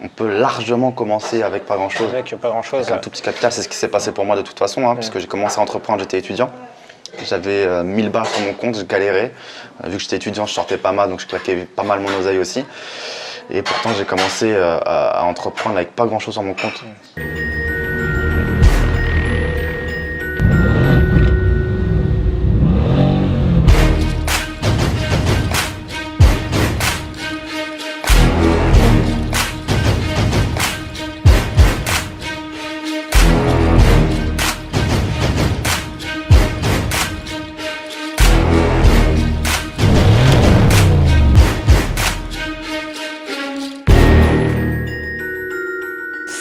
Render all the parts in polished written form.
on peut largement commencer avec pas grand-chose. Avec pas grand-chose. Un tout petit capital, c'est ce qui s'est passé pour moi de toute façon, hein, puisque j'ai commencé à entreprendre, j'étais étudiant. J'avais 1000 balles sur mon compte, je galérais. Vu que j'étais étudiant, je sortais pas mal, donc je claquais pas mal mon oseille aussi. Et pourtant, j'ai commencé à entreprendre avec pas grand-chose sur mon compte.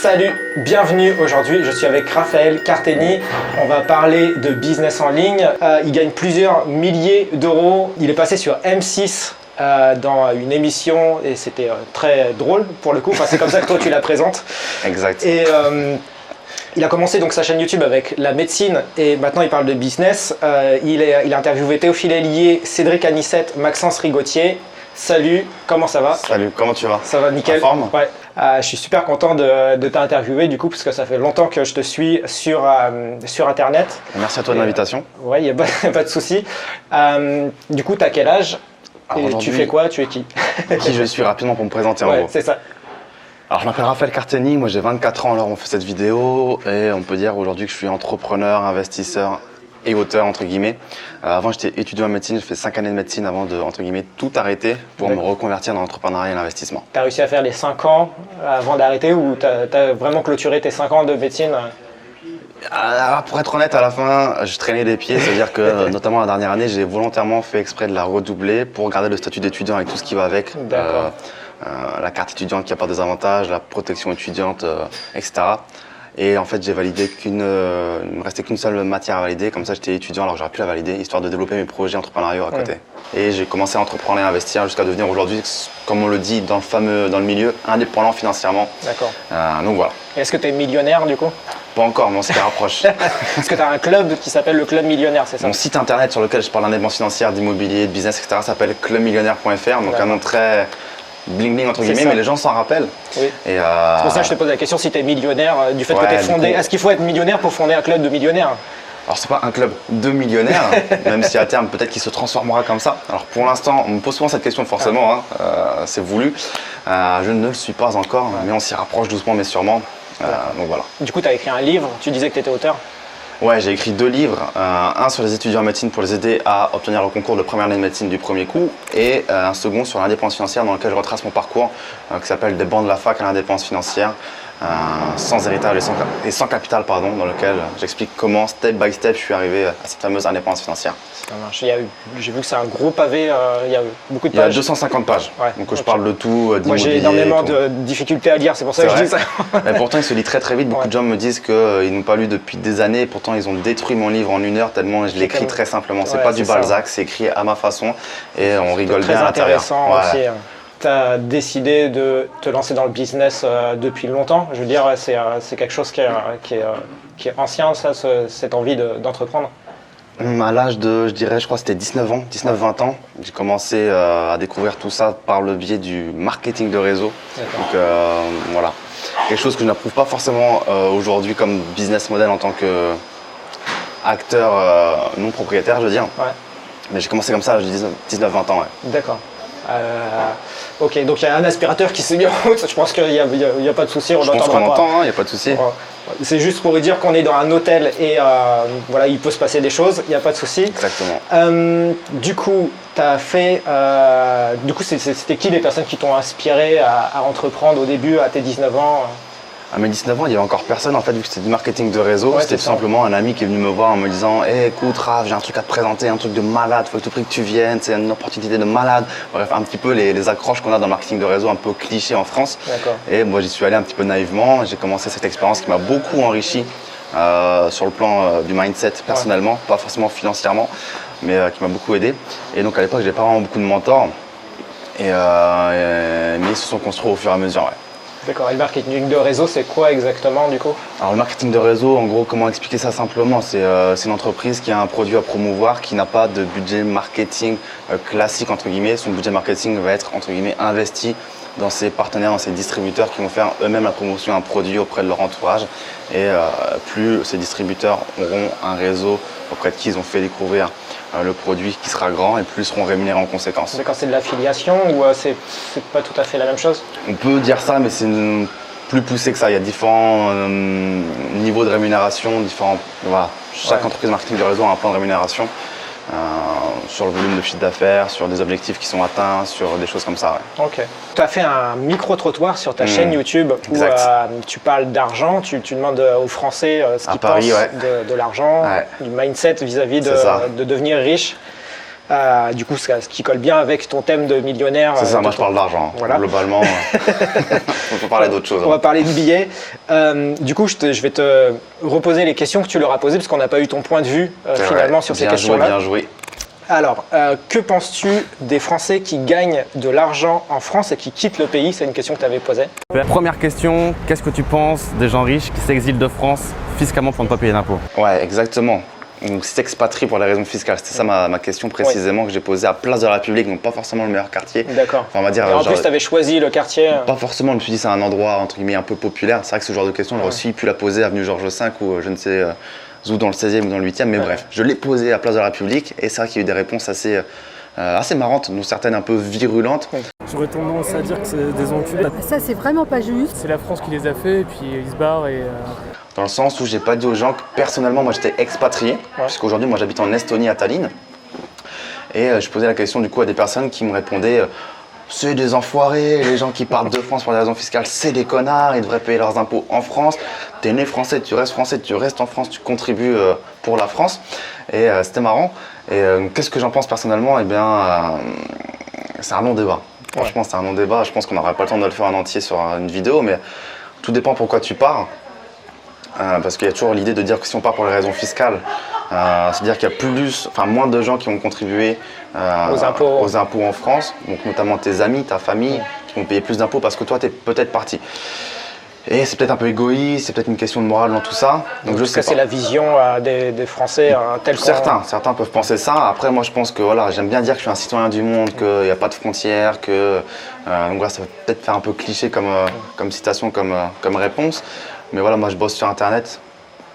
Salut, bienvenue aujourd'hui, je suis avec Raphaël Carteni. On va parler de business en ligne. Il gagne plusieurs milliers d'euros. Il est passé sur M6 dans une émission et c'était très drôle pour le coup. Enfin, c'est comme ça que toi tu la présentes. Exact. Et il a commencé donc sa chaîne YouTube avec la médecine et maintenant il parle de business. Il a interviewé Théophile Hélier, Cédric Anissette, Maxence Rigotier. Salut, comment ça va? Salut, comment tu vas? Ça va nickel. En forme? Ouais. Je suis super content de t'interviewer du coup parce que ça fait longtemps que je te suis sur internet. Merci à toi de l'invitation. Ouais, il n'y a pas de souci. Du coup, tu as quel âge? Et tu fais quoi? Tu es qui? Qui je suis rapidement pour me présenter en gros. C'est ça. Alors je m'appelle Raphaël Carteni, moi j'ai 24 ans alors on fait cette vidéo et on peut dire aujourd'hui que je suis entrepreneur, investisseur et auteur entre guillemets. Avant j'étais étudiant en médecine, j'ai fait 5 années de médecine avant de entre guillemets tout arrêter pour me reconvertir dans l'entrepreneuriat et l'investissement. Tu as réussi à faire les 5 ans avant d'arrêter ou tu as vraiment clôturé tes 5 ans de médecine? Pour être honnête, à la fin, je traînais des pieds, c'est-à-dire que notamment la dernière année, j'ai volontairement fait exprès de la redoubler pour garder le statut d'étudiant avec tout ce qui va avec. La carte étudiante qui apporte des avantages, la protection étudiante, etc. Et en fait, j'ai validé il me restait qu'une seule matière à valider, comme ça j'étais étudiant alors j'aurais pu la valider, histoire de développer mes projets entrepreneuriaux à côté. Et j'ai commencé à entreprendre et à investir jusqu'à devenir aujourd'hui, comme on le dit dans le milieu, indépendant financièrement. D'accord. Donc voilà. Est-ce que tu es millionnaire du coup? Pas encore, mais on s'y rapproche. Est-ce que tu as un club qui s'appelle le Club Millionnaire, c'est ça? Mon site internet sur lequel je parle d'indépendance financière, d'immobilier, de business, etc. s'appelle clubmillionnaire.fr, donc un nom très bling bling entre guillemets, mais les gens s'en rappellent. Oui. C'est pour ça que je te pose la question si tu es millionnaire, du fait que tu es fondé. Est-ce qu'il faut être millionnaire pour fonder un club de millionnaires? Alors c'est pas un club de millionnaires, même si à terme peut-être qu'il se transformera comme ça. Alors pour l'instant, on me pose souvent cette question forcément, c'est voulu. Je ne le suis pas encore, mais on s'y rapproche doucement mais sûrement. Donc voilà. Du coup, tu as écrit un livre, tu disais que tu étais auteur? Ouais, j'ai écrit 2 livres, un sur les étudiants en médecine pour les aider à obtenir le concours de première année de médecine du premier coup et un second sur l'indépendance financière dans lequel je retrace mon parcours qui s'appelle Des bancs de la fac à l'indépendance financière sans héritage et sans capital, pardon, dans lequel j'explique comment step by step je suis arrivé à cette fameuse indépendance financière. Ça marche. J'ai vu que c'est un gros pavé, il y a beaucoup de pages. Il y a 250 pages, donc je parle de tout, Moi j'ai énormément de difficultés à lire, c'est pour ça que je dis ça. Mais pourtant il se lit très très vite, beaucoup de gens me disent qu'ils n'ont pas lu depuis des années, pourtant ils ont détruit mon livre en 1 heure tellement je l'écris très simplement. C'est pas du Balzac, c'est écrit à ma façon et on rigole bien à l'intérieur. C'est intéressant aussi. Tu as décidé de te lancer dans le business depuis longtemps. Je veux dire, c'est quelque chose qui est ancien, ça, cette envie d'entreprendre. À l'âge de, je crois que c'était 19-20 ans, j'ai commencé à découvrir tout ça par le biais du marketing de réseau. Donc voilà, quelque chose que je n'approuve pas forcément aujourd'hui comme business model en tant qu'acteur non propriétaire, je veux dire. Ouais. Mais j'ai commencé comme ça à l'âge de 19-20 ans. Ouais. D'accord. Ok, donc il y a un aspirateur qui s'est mis en route, je pense qu'il n'y a pas de souci. Je pense qu'on entend, il n'y a pas de souci. C'est juste pour dire qu'on est dans un hôtel et voilà, il peut se passer des choses, il n'y a pas de souci. Exactement. Du coup, c'était qui les personnes qui t'ont inspiré à entreprendre au début, à tes 19 ans? À mes 19 ans, il n'y avait encore personne en fait, vu que c'était du marketing de réseau. C'était tout simplement un ami qui est venu me voir en me disant hey, écoute Raph, j'ai un truc à te présenter, un truc de malade, faut à tout prix que tu viennes, c'est une opportunité de malade. Bref, un petit peu les accroches qu'on a dans le marketing de réseau, un peu cliché en France. Et moi j'y suis allé un petit peu naïvement, j'ai commencé cette expérience qui m'a beaucoup enrichi sur le plan du mindset personnellement, pas forcément financièrement, mais qui m'a beaucoup aidé. Et donc à l'époque, j'avais pas vraiment beaucoup de mentors, mais ils se sont construits au fur et à mesure. D'accord, et le marketing de réseau, c'est quoi exactement du coup? Alors le marketing de réseau, en gros, comment expliquer ça simplement? C'est une entreprise qui a un produit à promouvoir, qui n'a pas de budget marketing classique, entre guillemets. Son budget marketing va être, entre guillemets, investi dans ces partenaires, dans ces distributeurs qui vont faire eux-mêmes la promotion d'un produit auprès de leur entourage. Et plus ces distributeurs auront un réseau auprès de qui ils ont fait découvrir le produit qui sera grand et plus seront rémunérés en conséquence. D'accord, c'est de l'affiliation ou c'est pas tout à fait la même chose? On peut dire ça, mais c'est plus poussé que ça. Il y a différents niveaux de rémunération, voilà. Chaque entreprise marketing de réseau a un plan de rémunération sur le volume de chiffre d'affaires, sur des objectifs qui sont atteints, sur des choses comme ça. Ouais. Ok. Tu as fait un micro-trottoir sur ta chaîne YouTube où tu parles d'argent, tu demandes aux Français ce qu'ils pensent de l'argent, du mindset vis-à-vis de devenir riche. Du coup, ce qui colle bien avec ton thème de millionnaire. C'est ça, moi je parle d'argent. Voilà. Globalement, on peut parler d'autre chose. On va parler de billets. Du coup, je vais te reposer les questions que tu leur as posées parce qu'on n'a pas eu ton point de vue finalement sur ces questions-là. Bien joué. Alors, que penses-tu des Français qui gagnent de l'argent en France et qui quittent le pays? C'est une question que tu avais posée. Première question, qu'est-ce que tu penses des gens riches qui s'exilent de France fiscalement pour ne pas payer d'impôts? Ouais, exactement. Donc, s'expatrie pour les raisons fiscales. C'était ça ma question précisément que j'ai posée à Place de la République, donc pas forcément le meilleur quartier. D'accord. Enfin, on va dire, en plus, tu avais choisi le quartier. Pas forcément, je me suis dit c'est un endroit entre guillemets un peu populaire. C'est vrai que ce genre de question, j'aurais aussi pu la poser avenue Georges V ou je ne sais où dans le 16e ou dans le 8e, mais bref, je l'ai posée à Place de la République et c'est vrai qu'il y a eu des réponses assez marrantes, dont certaines un peu virulentes. J'aurais tendance à dire que c'est des enculés. Ça, c'est vraiment pas juste. C'est la France qui les a fait et puis ils se barrent et... Dans le sens où j'ai pas dit aux gens que personnellement moi j'étais expatrié, puisqu'aujourd'hui moi j'habite en Estonie à Tallinn. Et je posais la question du coup à des personnes qui me répondaient c'est des enfoirés, les gens qui partent de France pour des raisons fiscales, c'est des connards, ils devraient payer leurs impôts en France. T'es né français, tu restes en France, tu contribues pour la France. Et c'était marrant. Et qu'est-ce que j'en pense personnellement? Eh bien, c'est un long débat. Franchement, c'est un long débat. Je pense qu'on n'aura pas le temps de le faire en entier sur une vidéo, mais tout dépend pourquoi tu pars. Parce qu'il y a toujours l'idée de dire que si on part pour les raisons fiscales, c'est-à-dire qu'il y a moins de gens qui vont contribuer aux impôts en France, donc notamment tes amis, ta famille, qui vont payer plus d'impôts parce que toi, tu es peut-être parti. Et c'est peut-être un peu égoïste, c'est peut-être une question de morale dans tout ça. Donc je sais pas. C'est la vision des Français tels qu'on... Certains peuvent penser ça. Après, moi, je pense que voilà, j'aime bien dire que je suis un citoyen du monde, qu'il n'y a pas de frontières, que donc voilà, ça va peut-être faire un peu cliché comme citation, comme réponse. Mais voilà, moi, je bosse sur Internet.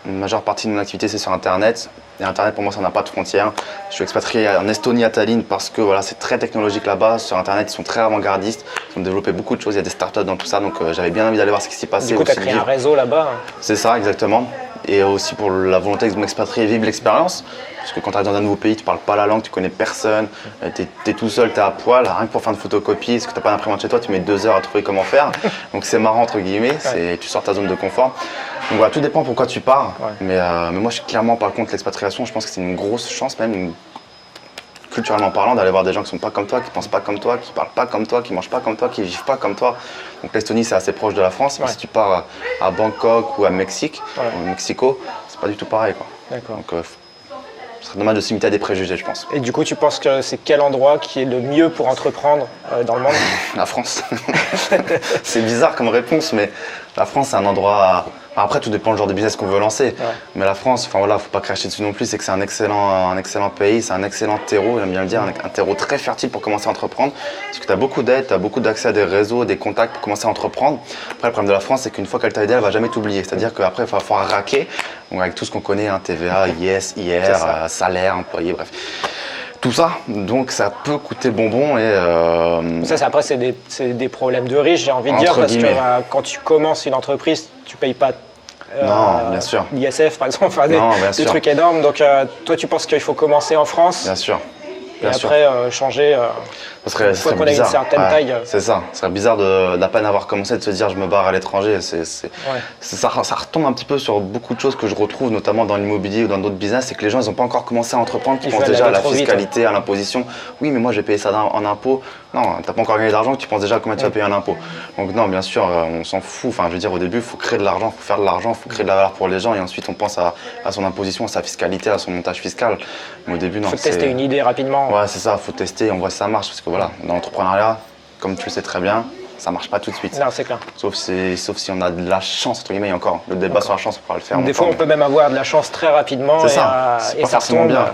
Une majeure partie de mon activité, c'est sur Internet. Et Internet, pour moi, ça n'a pas de frontières. Je suis expatrié en Estonie, à Tallinn, parce que voilà, c'est très technologique là-bas. Sur Internet, ils sont très avant-gardistes. Ils ont développé beaucoup de choses. Il y a des startups dans tout ça. Donc, j'avais bien envie d'aller voir ce qui s'y passait. Du coup, tu as créé un réseau là-bas. C'est ça, exactement. Et aussi pour la volonté de m'expatrier et vivre l'expérience. Parce que quand tu arrives dans un nouveau pays, tu parles pas la langue, tu connais personne. Tu es tout seul, tu es à poil. Rien que pour faire une photocopie, parce que tu n'as pas d'imprimante chez toi, tu mets 2 heures à trouver comment faire. Donc, c'est marrant, entre guillemets. Tu sors de ta zone de confort. Donc voilà, tout dépend pourquoi tu pars, mais moi je suis clairement pas contre l'expatriation. Je pense que c'est une grosse chance même, culturellement parlant, d'aller voir des gens qui sont pas comme toi, qui pensent pas comme toi, qui parlent pas comme toi, qui mangent pas comme toi, qui vivent pas comme toi. Donc l'Estonie c'est assez proche de la France, mais si tu pars à Bangkok ou à Mexico, c'est pas du tout pareil, quoi. D'accord. Donc ce serait dommage de s'imiter à des préjugés, je pense. Et du coup, tu penses que c'est quel endroit qui est le mieux pour entreprendre dans le monde? La France. C'est bizarre comme réponse, mais la France c'est un endroit... Après, tout dépend du genre de business qu'on veut lancer. Mais la France, enfin voilà, faut pas cracher dessus non plus, c'est que c'est un excellent pays, c'est un excellent terreau, j'aime bien le dire, un terreau très fertile pour commencer à entreprendre. Parce que tu as beaucoup d'aide, tu as beaucoup d'accès à des réseaux, des contacts pour commencer à entreprendre. Après, le problème de la France, c'est qu'une fois qu'elle t'a aidé, elle va jamais t'oublier. C'est-à-dire qu'après, il va falloir raquer, donc avec tout ce qu'on connaît, TVA, IS, IR, salaire, employé, bref. Tout ça, donc ça peut coûter bonbon et... Ça, après, c'est des problèmes de riches, j'ai envie de dire, parce que quand tu commences une entreprise, tu payes pas non, bien sûr. l'ISF par exemple, enfin, des trucs énormes. Donc toi, tu penses qu'il faut commencer en France? Bien sûr. Et après changer ça serait qu'on ait une certaine taille. C'est ça, ce serait bizarre d'à peine avoir commencé de se dire je me barre à l'étranger. Ça retombe un petit peu sur beaucoup de choses que je retrouve notamment dans l'immobilier ou dans d'autres business, c'est que les gens ils n'ont pas encore commencé à entreprendre, qui pensent déjà à la fiscalité, à l'imposition. Oui mais moi j'ai payé ça en impôt. Non, t'as pas encore gagné d'argent, tu penses déjà à combien tu vas payer un impôt. Donc non, bien sûr, on s'en fout. Enfin je veux dire au début il faut créer de l'argent, il faut faire de l'argent, il faut créer de la valeur pour les gens et ensuite on pense à son imposition, à sa fiscalité, à son montage fiscal. Mais au début non. Il faut tester une idée rapidement. Ouais c'est ça, il faut tester, on voit si ça marche parce que voilà, dans l'entrepreneuriat, comme tu le sais très bien, ça marche pas tout de suite. Non, c'est clair. Sauf si on a de la chance, entre guillemets, il y a encore le débat sur la chance, on pourra le faire. Des fois, on peut même avoir de la chance très rapidement et ça retombe. bien.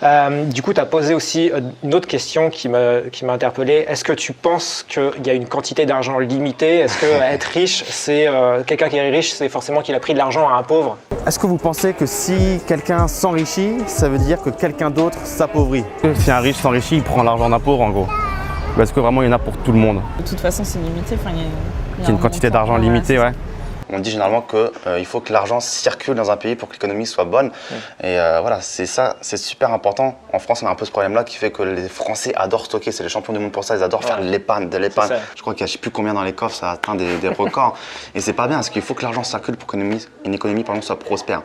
Du coup, tu as posé aussi une autre question qui m'a interpellé. Est-ce que tu penses qu'il y a une quantité d'argent limitée? Est-ce que être riche, c'est quelqu'un qui est riche, c'est forcément qu'il a pris de l'argent à un pauvre? Est-ce que vous pensez que si quelqu'un s'enrichit, ça veut dire que quelqu'un d'autre s'appauvrit? Si un riche s'enrichit, il prend l'argent d'un pauvre en gros. Ou est-ce que vraiment il y en a pour tout le monde? De toute façon, c'est limité. Enfin, Il y a une quantité d'argent limitée, ouais. On dit généralement qu'il faut que l'argent circule dans un pays pour que l'économie soit bonne. Et voilà, c'est ça, c'est super important. En France, on a un peu ce problème-là qui fait que les Français adorent stocker. C'est les champions du monde pour ça. Ils adorent faire de l'épargne. Je crois qu'il y a je sais plus combien dans les coffres, ça atteint des records. Et c'est pas bien, parce qu'il faut que l'argent circule pour qu'une économie soit prospère.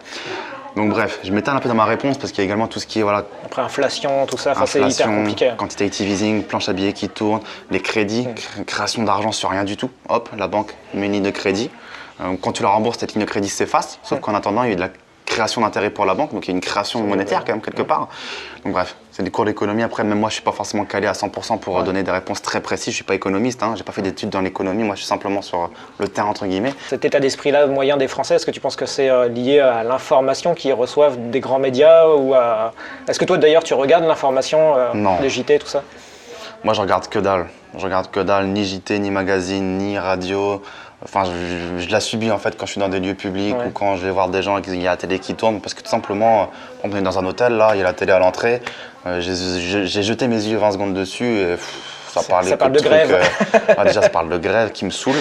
Donc bref, je m'étale un peu dans ma réponse parce qu'il y a également tout ce qui est voilà. Après inflation, tout ça, c'est hyper compliqué. Quantitative easing, planche à billets qui tourne, les crédits, création d'argent sur rien du tout. Hop, la banque met une ligne de crédit. Quand tu la rembourses, cette ligne de crédit s'efface, sauf qu'en attendant, il y a eu de la création d'intérêt pour la banque, donc il y a une création monétaire quand même quelque part. Donc bref, c'est des cours d'économie. Après, même moi, je ne suis pas forcément calé à 100% pour donner des réponses très précises. Je ne suis pas économiste, je n'ai pas fait d'études dans l'économie, moi je suis simplement sur le terrain entre guillemets. Cet état d'esprit-là moyen des Français, est-ce que tu penses que c'est lié à l'information qu'ils reçoivent des grands médias ou à... Est-ce que toi d'ailleurs tu regardes l'information, les JT, tout ça? Moi je regarde que dalle. Je regarde que dalle, ni JT, ni magazine, ni radio. Enfin, je la subis en fait quand je suis dans des lieux publics ou quand je vais voir des gens et qu'il y a la télé qui tourne. Parce que tout simplement, on est dans un hôtel, là, il y a la télé à l'entrée. J'ai jeté mes yeux 20 secondes dessus et ça parle de grève. Déjà, ça parle de grève qui me saoule.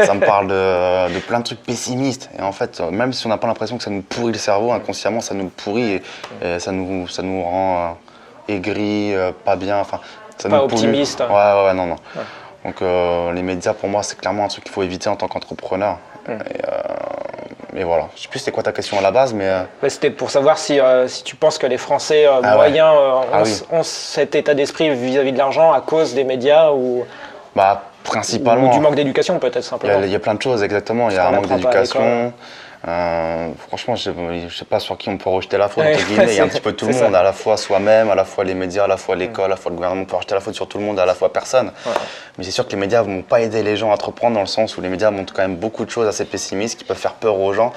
Ça me parle de plein de trucs pessimistes. Et en fait, même si on n'a pas l'impression que ça nous pourrit le cerveau, inconsciemment, ça nous pourrit et ça nous rend aigris, pas bien. Enfin, ça pas nous optimiste. Ouais, non. Ouais. Donc les médias pour moi c'est clairement un truc qu'il faut éviter en tant qu'entrepreneur. Et voilà, je sais plus c'était quoi ta question à la base mais... C'était pour savoir si tu penses que les Français moyens ont cet état d'esprit vis-à-vis de l'argent à cause des médias ou... Bah principalement. Ou du manque d'éducation peut-être simplement. Il y a plein de choses exactement, il y a un manque d'éducation. Franchement, je sais pas sur qui on peut rejeter la faute, entre guillemets. Il y a un petit peu tout le monde, à la fois soi-même, à la fois les médias, à la fois l'école, à la fois le gouvernement peut rejeter la faute sur tout le monde, à la fois personne. Mais c'est sûr que les médias vont pas aider les gens à entreprendre dans le sens où les médias montrent quand même beaucoup de choses assez pessimistes qui peuvent faire peur aux gens.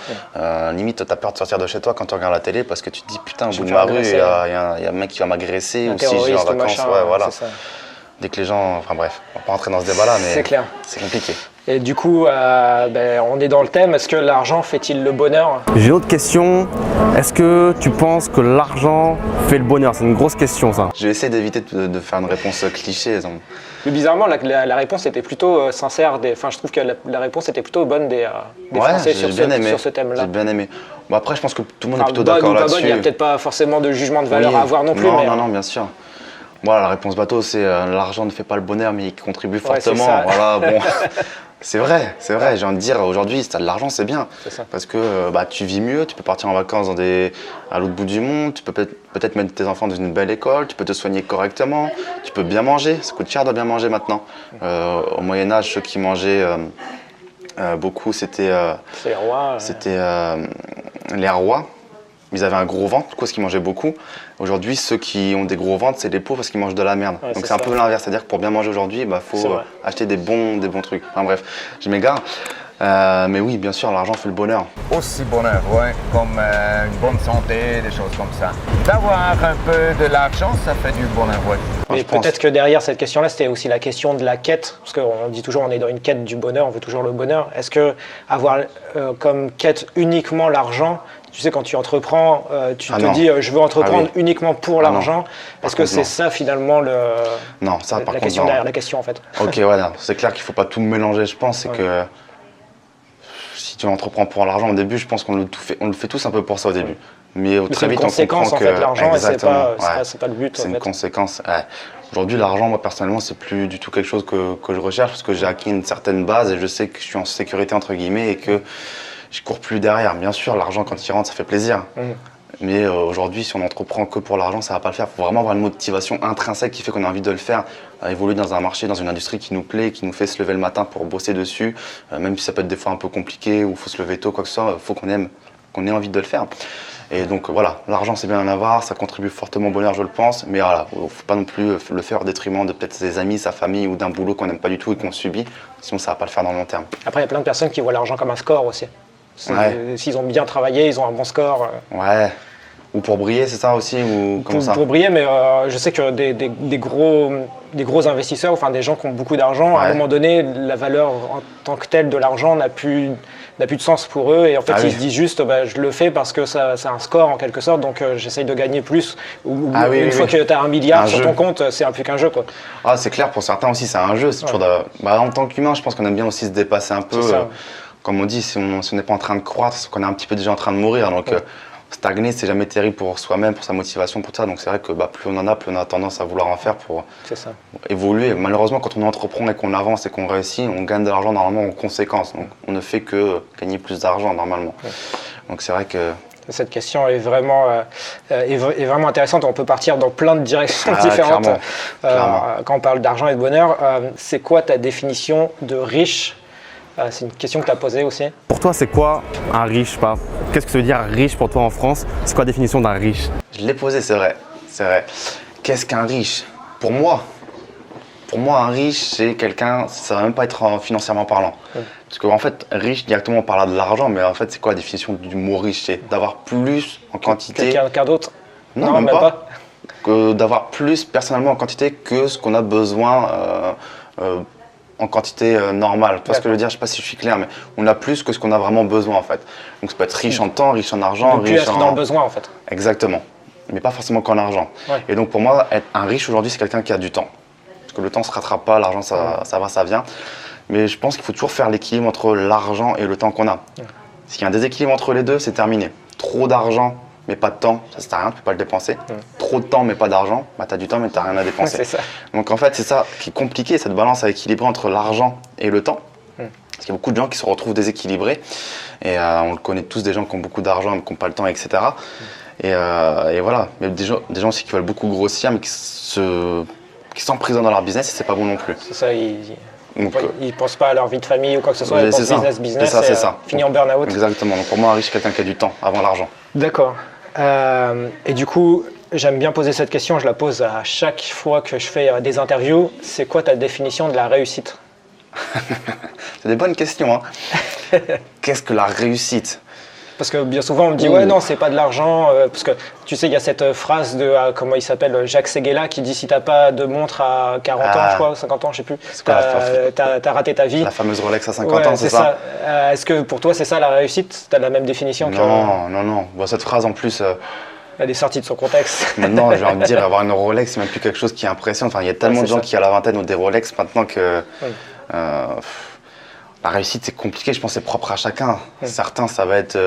Limite, t'as peur de sortir de chez toi quand tu regardes la télé parce que tu te dis putain, au bout de ma rue, il y a un mec qui va m'agresser ou si je vais en vacances, voilà. Dès que les gens, enfin bref, on va pas rentrer dans ce débat-là, mais c'est compliqué. Et du coup, on est dans le thème, est-ce que l'argent fait-il le bonheur? J'ai une autre question, est-ce que tu penses que l'argent fait le bonheur? C'est une grosse question ça. Je vais essayer d'éviter de faire une réponse cliché. Mais bizarrement, la réponse était plutôt sincère, enfin je trouve que la réponse était plutôt bonne des Français sur ce thème-là. J'ai bien aimé. Bon après, je pense que tout le monde est plutôt d'accord là-dessus. Il n'y a peut-être pas forcément de jugement de valeur à avoir non plus. Non, bien sûr. Voilà, la réponse bateau, c'est l'argent ne fait pas le bonheur, mais il contribue fortement. Voilà, bon, c'est vrai. J'ai envie de dire, aujourd'hui, si tu as de l'argent, c'est bien. Parce que tu vis mieux, tu peux partir en vacances à l'autre bout du monde, tu peux peut-être mettre tes enfants dans une belle école, tu peux te soigner correctement, tu peux bien manger. Ça coûte cher de bien manger maintenant. Au Moyen-Âge, ceux qui mangeaient beaucoup, c'était les rois. Ils avaient un gros ventre, du coup, parce qu'ils mangeaient beaucoup. Aujourd'hui, ceux qui ont des gros ventres, c'est les pauvres parce qu'ils mangent de la merde. Donc c'est un peu l'inverse, c'est-à-dire que pour bien manger aujourd'hui, il faut acheter des bons trucs. Enfin bref, je m'égare. Mais oui, bien sûr, l'argent fait le bonheur. Aussi bonheur, comme une bonne santé, des choses comme ça. D'avoir un peu de l'argent, ça fait du bonheur, Mais peut-être que derrière cette question-là, c'était aussi la question de la quête. Parce qu'on dit toujours, on est dans une quête du bonheur, on veut toujours le bonheur. Est-ce que avoir comme quête uniquement l'argent, tu sais, quand tu entreprends, tu te dis je veux entreprendre uniquement pour l'argent. Est-ce que c'est ça finalement la question derrière la question en fait? Ok, voilà, c'est clair qu'il ne faut pas tout mélanger, je pense. C'est que si tu entreprends pour l'argent au début, je pense qu'on le fait tous un peu pour ça au début. Mais très vite, on comprend que l'argent, c'est pas le but. C'est une conséquence. Aujourd'hui, l'argent, moi personnellement, c'est plus du tout quelque chose que je recherche parce que j'ai acquis une certaine base et je sais que je suis en sécurité entre guillemets et que je cours plus derrière. Bien sûr, l'argent quand il rentre, ça fait plaisir. Mais aujourd'hui, si on entreprend que pour l'argent, ça va pas le faire. Il faut vraiment avoir une motivation intrinsèque qui fait qu'on a envie de le faire, évoluer dans un marché, dans une industrie qui nous plaît, qui nous fait se lever le matin pour bosser dessus, même si ça peut être des fois un peu compliqué ou il faut se lever tôt, quoi que ce soit, il faut qu'on ait envie de le faire. Et donc voilà, l'argent c'est bien d'en avoir, ça contribue fortement au bonheur, je le pense, mais voilà, faut pas non plus le faire au détriment de peut-être ses amis, sa famille ou d'un boulot qu'on n'aime pas du tout et qu'on subit, sinon ça va pas le faire dans le long terme. Après, il y a plein de personnes qui voient l'argent comme un score aussi. S'ils ont bien travaillé, ils ont un bon score. Ou pour briller, c'est ça aussi ou comment ça Pour briller, mais je sais que des gros investisseurs, enfin des gens qui ont beaucoup d'argent, à un Ouais. moment donné, la valeur en tant que telle de l'argent n'a plus de sens pour eux. Et en fait, Ah ils oui. se disent juste, je le fais parce que ça, c'est un score en quelque sorte, donc j'essaye de gagner plus. Ah oui, une oui, fois oui. que tu as 1 milliard Un sur jeu. ton compte, c'est plus qu'un jeu, quoi. Ah, c'est clair, pour certains aussi, c'est un jeu. C'est toujours en tant qu'humain, je pense qu'on aime bien aussi se dépasser un peu. C'est ça. Comme on dit, si on n'est pas en train de croître, c'est qu'on est un petit peu déjà en train de mourir. Donc, stagner, c'est jamais terrible pour soi-même, pour sa motivation, pour ça. Donc, c'est vrai que plus on en a, plus on a tendance à vouloir en faire pour C'est ça. évoluer. Malheureusement, quand on entreprend et qu'on avance et qu'on réussit, on gagne de l'argent normalement en conséquence. Donc, on ne fait que gagner plus d'argent normalement. Donc, c'est vrai que. Cette question est vraiment intéressante. On peut partir dans plein de directions Ah, différentes clairement. quand on parle d'argent et de bonheur. C'est quoi ta définition de riche? C'est une question que tu as posée aussi. Pour toi, c'est quoi un riche, pas? Qu'est-ce que ça veut dire riche pour toi en France? C'est quoi la définition d'un riche? Je l'ai posé, c'est vrai. C'est vrai. Qu'est-ce qu'un riche? Pour moi, un riche, c'est quelqu'un, ça ne va même pas être financièrement parlant. Parce qu'en fait, riche, directement, on parle de l'argent, mais en fait, c'est quoi la définition du mot riche? C'est d'avoir plus en quantité. Quelqu'un d'autre? Non, même pas. Que d'avoir plus personnellement en quantité que ce qu'on a besoin en quantité normale. Tu vois ce que je veux dire? Je ne sais pas si je suis clair, mais on a plus que ce qu'on a vraiment besoin en fait. Donc ça peut être riche en temps, riche en argent, Ne plus riche être en... dans le besoin en fait. Exactement. Mais pas forcément qu'en argent. Ouais. Et donc pour moi, être un riche aujourd'hui, c'est quelqu'un qui a du temps. Parce que le temps ne se rattrape pas, l'argent ça va, ça vient. Mais je pense qu'il faut toujours faire l'équilibre entre l'argent et le temps qu'on a. S'il y a un déséquilibre entre les deux, c'est terminé. Trop d'argent, mais pas de temps, ça sert à rien, tu peux pas le dépenser. Trop de temps, mais pas d'argent, bah tu as du temps, mais tu n'as rien à dépenser. C'est ça. Donc en fait, c'est ça qui est compliqué, cette balance à équilibrer entre l'argent et le temps. Parce qu'il y a beaucoup de gens qui se retrouvent déséquilibrés. Et on le connaît tous, des gens qui ont beaucoup d'argent, mais qui n'ont pas le temps, etc. Et voilà. Mais des gens aussi qui veulent beaucoup grossir, mais qui s'emprisonnent dans leur business, et c'est pas bon non plus. C'est ça, Donc, ils pensent pas à leur vie de famille ou quoi que ce soit, Ouais, ils pensent c'est ça. business, C'est ça, et c'est ça. finit en burn-out. exactement. Donc pour moi, un riche, c'est quelqu'un qui a du temps avant l'argent. D'accord. Et du coup, j'aime bien poser cette question, je la pose à chaque fois que je fais des interviews. C'est quoi ta définition de la réussite? C'est des bonnes questions. Hein. Qu'est-ce que la réussite? Parce que bien souvent on me dit ouais non c'est pas de l'argent, parce que tu sais il y a cette phrase de comment il s'appelle, Jacques Séguéla, qui dit si t'as pas de montre à 40 ans je crois, 50 ans je sais plus, t'as raté ta vie. La fameuse Rolex à 50 Ouais, ans, c'est ça? Est-ce que pour toi c'est ça la réussite? T'as la même définition que... Non. Bon, cette phrase en plus, Elle est sortie de son contexte. maintenant j'ai envie de dire, avoir une Rolex, c'est même plus quelque chose qui impressionne. Enfin, il y a tellement de gens qui à la vingtaine ont des Rolex maintenant que la réussite c'est compliqué, je pense que c'est propre à chacun. Certains ça va être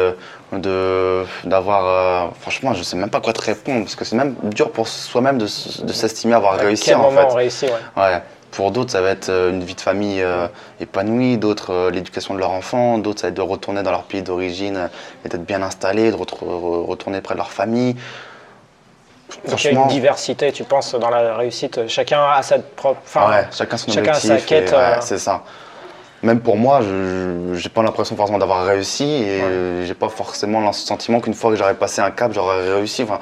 d'avoir, franchement je sais même pas quoi te répondre, parce que c'est même dur pour soi-même de s'estimer avoir réussi Quel en moment fait. on réussit, Ouais. Pour d'autres, ça va être une vie de famille épanouie, d'autres l'éducation de leur enfant, d'autres ça va être de retourner dans leur pays d'origine et d'être bien installés, de retourner près de leur famille. Donc il y a une diversité, tu penses, dans la réussite. Chacun a sa propre... chacun son chacun a objectif. sa quête. C'est ça. Même pour moi, je n'ai pas l'impression forcément d'avoir réussi et j'ai pas forcément le sentiment qu'une fois que j'aurais passé un cap, j'aurais réussi. Enfin,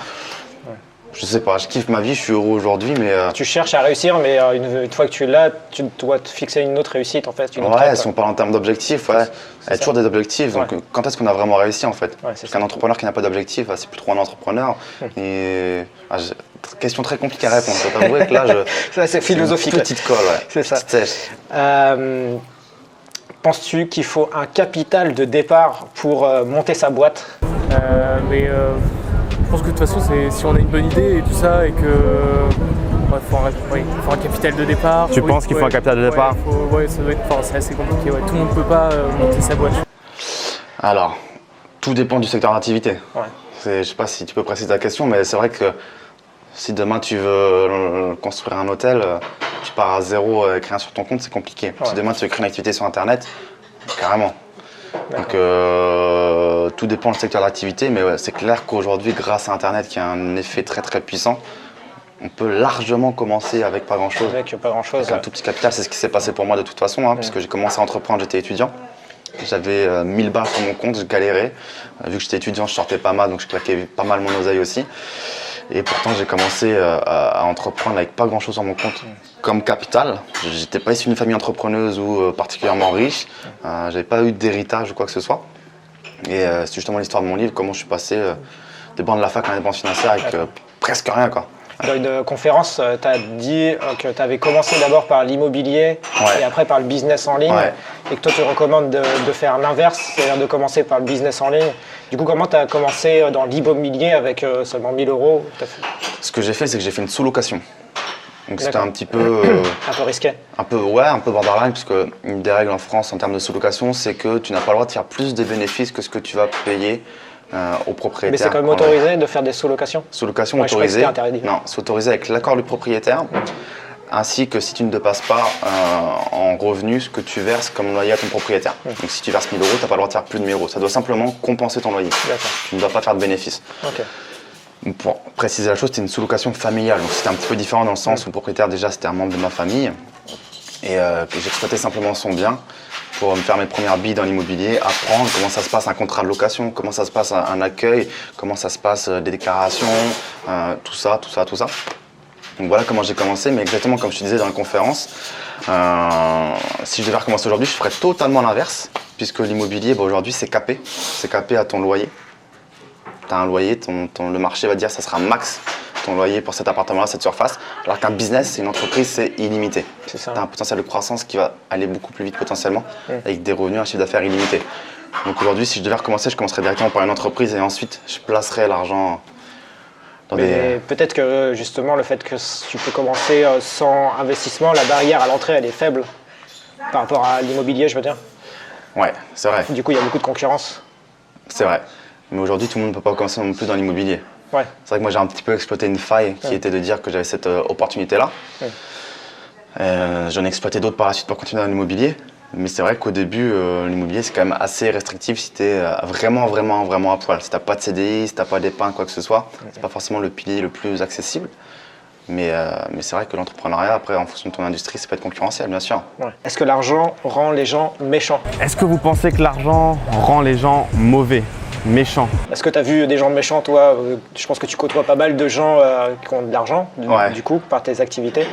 je sais pas, je kiffe ma vie, je suis heureux aujourd'hui, mais... Tu cherches à réussir, mais une fois que tu l'as, tu dois te fixer une autre réussite en fait. Une autre quête, si on parle en termes d'objectifs, il y a toujours des objectifs. Donc quand est-ce qu'on a vraiment réussi en fait? Parce qu'un entrepreneur qui n'a pas d'objectif, c'est plus trop un entrepreneur. Et, question très compliquée à répondre. Je dois t'avouer que là, c'est philosophique. Une petite colle, C'est ça. Petite sèche. Penses-tu qu'il faut un capital de départ pour monter sa boîte? Je pense que de toute façon, si on a une bonne idée et tout ça, et que faut un capital de départ. Tu penses qu'il faut un capital de départ? Ça doit être, c'est assez compliqué. Tout le monde ne peut pas monter sa boîte. Alors, tout dépend du secteur d'activité. Ouais. Je ne sais pas si tu peux préciser ta question, mais c'est vrai que si demain tu veux construire un hôtel, tu pars à zéro et créer rien sur ton compte, c'est compliqué. Ouais. Si demain tu veux créer une activité sur Internet, carrément. Donc tout dépend du secteur d'activité, mais c'est clair qu'aujourd'hui, grâce à Internet qui a un effet très très puissant, on peut largement commencer avec pas grand-chose. Avec pas grand-chose. Avec un tout petit capital, c'est ce qui s'est passé pour moi de toute façon, puisque j'ai commencé à entreprendre, j'étais étudiant. J'avais 1000 balles sur mon compte, je galérais. Vu que j'étais étudiant, je sortais pas mal, donc je claquais pas mal mon oseille aussi. Et pourtant, j'ai commencé à entreprendre avec pas grand-chose sur mon compte comme capital. J'étais pas issu d'une famille entrepreneuse ou particulièrement riche. J'avais pas eu d'héritage ou quoi que ce soit. Et c'est justement l'histoire de mon livre, comment je suis passé des bancs de la fac en dépenses financières avec presque rien, quoi. Dans une conférence, tu as dit que tu avais commencé d'abord par l'immobilier et après par le business en ligne. Et que toi, tu recommandes de faire l'inverse, c'est-à-dire de commencer par le business en ligne. Du coup, comment tu as commencé dans l'immobilier avec seulement 1 000 €? Ce que j'ai fait, c'est que j'ai fait une sous-location. Donc c'était un petit peu… un peu risqué. Un peu borderline, puisque une des règles en France en termes de sous-location, c'est que tu n'as pas le droit de faire plus de bénéfices que ce que tu vas payer au propriétaire. Mais c'est quand même autorisé de faire des sous-locations? Sous-location autorisée. Non, c'est autorisé avec l'accord du propriétaire, ainsi que si tu ne dépasses pas en revenus ce que tu verses comme loyer à ton propriétaire. Donc si tu verses 1 000 €, tu n'as pas le droit de faire plus de 1 000 €. Ça doit simplement compenser ton loyer. Tu ne dois pas faire de bénéfices. Pour préciser la chose, c'était une sous-location familiale, donc c'était un petit peu différent dans le sens où le propriétaire déjà c'était un membre de ma famille et que j'exploitais simplement son bien pour me faire mes premières billes dans l'immobilier, apprendre comment ça se passe un contrat de location, comment ça se passe un accueil, comment ça se passe des déclarations, tout ça. Donc voilà comment j'ai commencé, mais exactement comme je te disais dans la conférence, si je devais recommencer aujourd'hui, je ferais totalement l'inverse, puisque l'immobilier aujourd'hui c'est capé à ton loyer. Tu as un loyer, le marché va dire que ça sera max ton loyer pour cet appartement-là, cette surface, alors qu'un business, une entreprise, c'est illimité. Tu as un potentiel de croissance qui va aller beaucoup plus vite potentiellement, avec des revenus, un chiffre d'affaires illimité. Donc aujourd'hui, si je devais recommencer, je commencerais directement par une entreprise et ensuite je placerais l'argent dans des… Peut-être que justement le fait que tu peux commencer sans investissement, la barrière à l'entrée elle est faible par rapport à l'immobilier, je veux dire. Ouais, c'est vrai. Du coup, il y a beaucoup de concurrence. C'est vrai. Mais aujourd'hui, tout le monde ne peut pas commencer non plus dans l'immobilier. C'est vrai que moi, j'ai un petit peu exploité une faille qui était de dire que j'avais cette opportunité-là. J'en ai exploité d'autres par la suite pour continuer dans l'immobilier. Mais c'est vrai qu'au début, l'immobilier, c'est quand même assez restrictif si tu es vraiment à poil. Si tu n'as pas de CDI, si tu n'as pas d'épingle, quoi que ce soit, c'est pas forcément le pilier le plus accessible. Mais c'est vrai que l'entrepreneuriat, après, en fonction de ton industrie, ça peut être concurrentiel, bien sûr. Est-ce que l'argent rend les gens méchants? Est-ce que vous pensez que l'argent rend les gens mauvais, méchants? Est-ce que tu as vu des gens méchants, toi? Je pense que tu côtoies pas mal de gens qui ont de l'argent, du coup, par tes activités,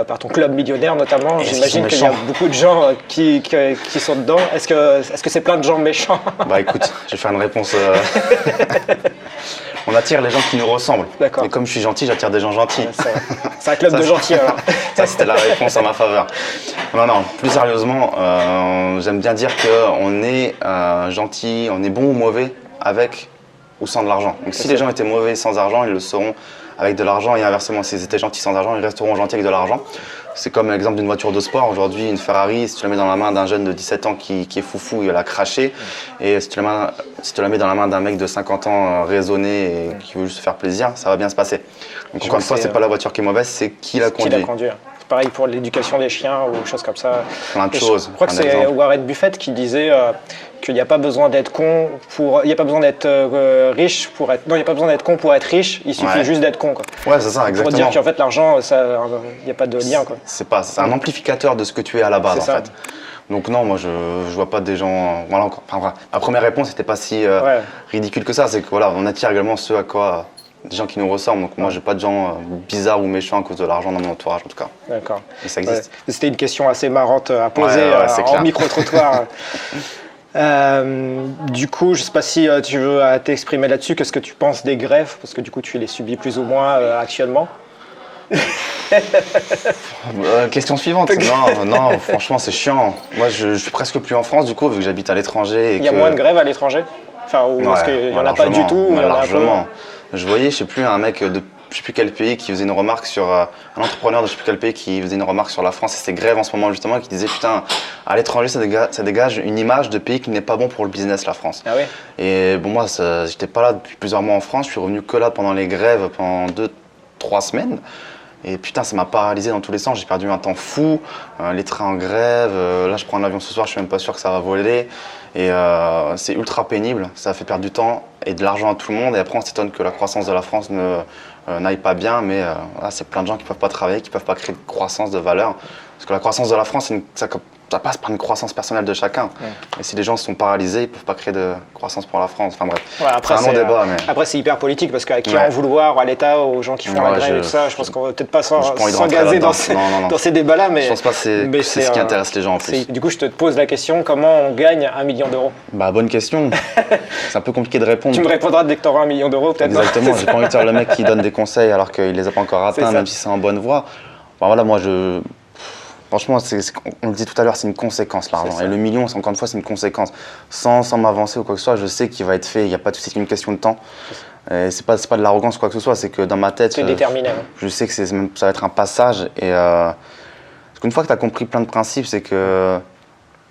par ton club millionnaire notamment. J'imagine qu'il y a beaucoup de gens qui sont dedans. Est-ce que c'est plein de gens méchants? Bah écoute, je vais faire une réponse… On attire les gens qui nous ressemblent. Et comme je suis gentil, j'attire des gens gentils. C'est un club de gentils alors. Ça, c'était la réponse à ma faveur. Non, plus sérieusement, j'aime bien dire qu'on est gentil, on est bon ou mauvais avec ou sans de l'argent. Donc si les gens étaient mauvais sans argent, ils le seront avec de l'argent et inversement, s'ils étaient gentils sans argent, ils resteront gentils avec de l'argent. C'est comme l'exemple d'une voiture de sport. Aujourd'hui, une Ferrari, si tu la mets dans la main d'un jeune de 17 ans qui est foufou, il va la cracher. Et si tu la mets dans la main d'un mec de 50 ans raisonné et qui veut juste se faire plaisir, ça va bien se passer. Donc encore une fois, c'est pas la voiture qui est mauvaise, c'est qui la conduit. C'est pareil pour l'éducation des chiens ou choses comme ça. Plein de choses. Je crois que c'est Warren Buffett qui disait qu'il n'y a pas besoin d'être con il n'y a pas besoin d'être riche pour être… Non, il n'y a pas besoin d'être con pour être riche, il suffit juste d'être con, quoi. Ouais, c'est ça, exactement. Pour dire qu'en fait, l'argent, il n'y a pas de lien, quoi. C'est un amplificateur de ce que tu es à la base, en fait. Donc non, moi je vois pas des gens… Voilà, encore. Enfin, ma première réponse n'était pas si ridicule que ça, c'est que voilà, on attire également ceux à quoi… Des gens qui nous ressemblent, donc moi j'ai pas de gens bizarres ou méchants à cause de l'argent dans mon entourage en tout cas. D'accord. Mais ça existe. C'était une question assez marrante à poser en micro-trottoir. Du coup, je sais pas si tu veux t'exprimer là-dessus, qu'est-ce que tu penses des grèves? Parce que du coup tu les subis plus ou moins actuellement. Question suivante. Non, franchement c'est chiant. Moi je suis presque plus en France du coup vu que j'habite à l'étranger. Il y a moins de grèves à l'étranger? Enfin, est-ce qu'il n'y en a pas du tout? Largement. Je voyais, je sais plus, un mec de je sais plus quel pays qui faisait une remarque sur… un entrepreneur de je sais plus quel pays qui faisait une remarque sur la France et ses grèves en ce moment justement, qui disait putain, à l'étranger ça dégage une image de pays qui n'est pas bon pour le business, la France. Ah oui. Et bon, moi j'étais pas là depuis plusieurs mois en France, je suis revenu que là pendant les grèves, pendant 2-3 semaines. Et putain, ça m'a paralysé dans tous les sens, j'ai perdu un temps fou, les trains en grève, là je prends un avion ce soir, je suis même pas sûr que ça va voler. Et c'est ultra pénible, ça fait perdre du temps et de l'argent à tout le monde. Et après on s'étonne que la croissance de la France n'aille pas bien, mais là c'est plein de gens qui peuvent pas travailler, qui peuvent pas créer de croissance, de valeur. Parce que la croissance de la France, ça passe par une croissance personnelle de chacun. Et si les gens sont paralysés, ils peuvent pas créer de croissance pour la France. Enfin bref, Ouais, après, c'est un long débat. Mais... Après, c'est hyper politique parce qu'à qui Ouais. en vouloir, à l'État, aux gens qui font la grève et tout ça, je pense qu'on va peut-être pas j'ai pas envie de rentrer s'engager là-dedans. dans Non. ces débats-là. Mais Je pense pas que c'est ce qui intéresse les gens en plus. Du coup, je te pose la question, comment on gagne 1 million d'euros? Bah bonne question. C'est un peu compliqué de répondre. Tu me répondras dès que tu auras 1 million d'euros, peut-être. Exactement, j'ai pas envie de faire le mec qui donne des conseils alors qu'il les a pas encore C'est atteints, ça. même si c'est en bonne voie. Bah voilà, moi franchement, on le dit tout à l'heure, c'est une conséquence l'argent. ça. Et le million, encore une fois, c'est une conséquence. Sans m'avancer ou quoi que ce soit, je sais qu'il va être fait, il n'y a pas de souci, c'est qu'une question de temps. Et c'est pas de l'arrogance ou quoi que ce soit, c'est que dans ma tête, Tu es déterminé. je sais que ça va être un passage. Et parce qu'une fois que tu as compris plein de principes, c'est que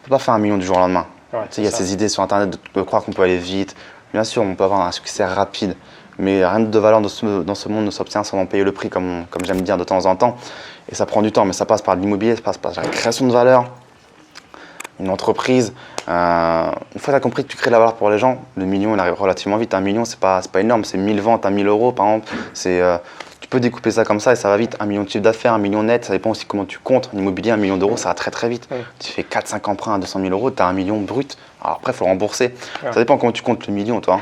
tu peux pas faire 1 million du jour au lendemain. Ouais, Il y a ces idées sur Internet de croire qu'on peut aller vite. Bien sûr, on peut avoir un succès rapide, mais rien de valeur dans ce monde ne s'obtient sans en payer le prix, comme j'aime dire de temps en temps. Et ça prend du temps, mais ça passe par l'immobilier, ça passe par la création de valeur, une entreprise. Une fois que tu as compris que tu crées de la valeur pour les gens, le million, il arrive relativement vite. 1 million, c'est pas énorme, c'est 1000 ventes à 1000 euros par exemple. Tu peux découper ça comme ça et ça va vite. 1 million de chiffre d'affaires, 1 million net, ça dépend aussi comment tu comptes. En immobilier, 1 million d'euros, ça va très très vite. Tu fais 4-5 emprunts à 200 000 euros, tu as 1 million brut. Alors après, il faut le rembourser. Ça dépend comment tu comptes le million, toi.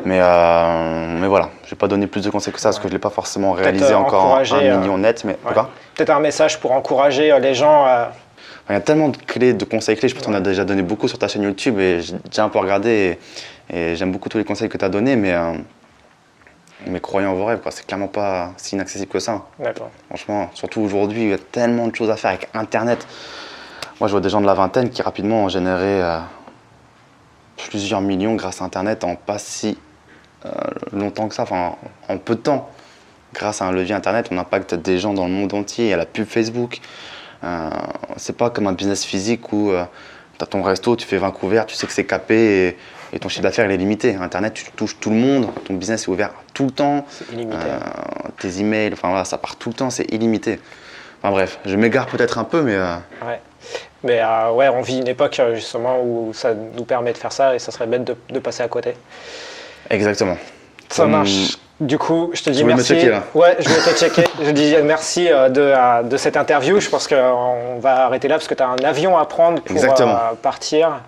Mais voilà, je vais pas donner plus de conseils que ça parce que je l'ai pas forcément réalisé encore en 1 million net. Mais quoi ? Peut-être un message pour encourager les gens à... Il y a tellement de clés, de conseils clés. Je pense qu'on a déjà donné beaucoup sur ta chaîne YouTube et j'ai déjà un peu regardé et j'aime beaucoup tous les conseils que tu as donnés. Mais croyez en vos rêves, quoi. C'est clairement pas si inaccessible que ça. D'accord. Franchement, surtout aujourd'hui, il y a tellement de choses à faire avec Internet. Moi, je vois des gens de la vingtaine qui rapidement ont généré plusieurs millions grâce à Internet en pas si longtemps que ça, enfin en peu de temps. Grâce à un levier Internet, on impacte des gens dans le monde entier. Il y a la pub Facebook. C'est pas comme un business physique où tu as ton resto, tu fais 20 couverts, tu sais que c'est capé et ton chiffre d'affaires il est limité. Internet, tu touches tout le monde, ton business est ouvert tout le temps. C'est illimité. Tes emails, enfin voilà, ça part tout le temps, c'est illimité. Enfin bref, je m'égare peut-être un peu, mais Ouais. Mais ouais, on vit une époque justement où ça nous permet de faire ça et ça serait bête de passer à côté. exactement. Ça marche. Du coup, je te dis Tu voulais me merci. checker, là Ouais, je vais te checker. Je dis merci de cette interview. Je pense qu'on va arrêter là parce que tu as un avion à prendre pour partir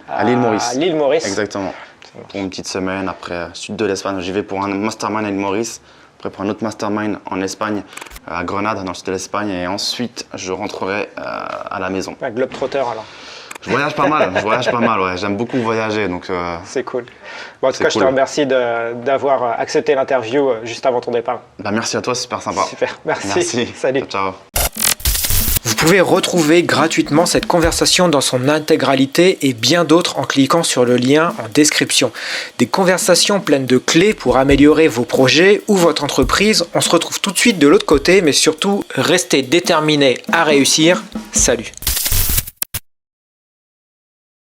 à l'île Maurice. À l'île Maurice. Exactement. Pour une petite semaine, après sud de l'Espagne, j'y vais pour un mastermind à l'île Maurice, après pour un autre mastermind en Espagne, à Grenade, dans le sud de l'Espagne, et ensuite je rentrerai à la maison. Un globetrotter alors. Je voyage pas mal, ouais. J'aime beaucoup voyager, donc c'est cool. Bon, en tout cas, je te remercie d'avoir accepté l'interview juste avant ton départ. Bah, merci à toi, c'est super sympa. Super, merci. Salut. Ciao. Vous pouvez retrouver gratuitement cette conversation dans son intégralité et bien d'autres en cliquant sur le lien en description. Des conversations pleines de clés pour améliorer vos projets ou votre entreprise. On se retrouve tout de suite de l'autre côté, mais surtout, restez déterminés à réussir. Salut!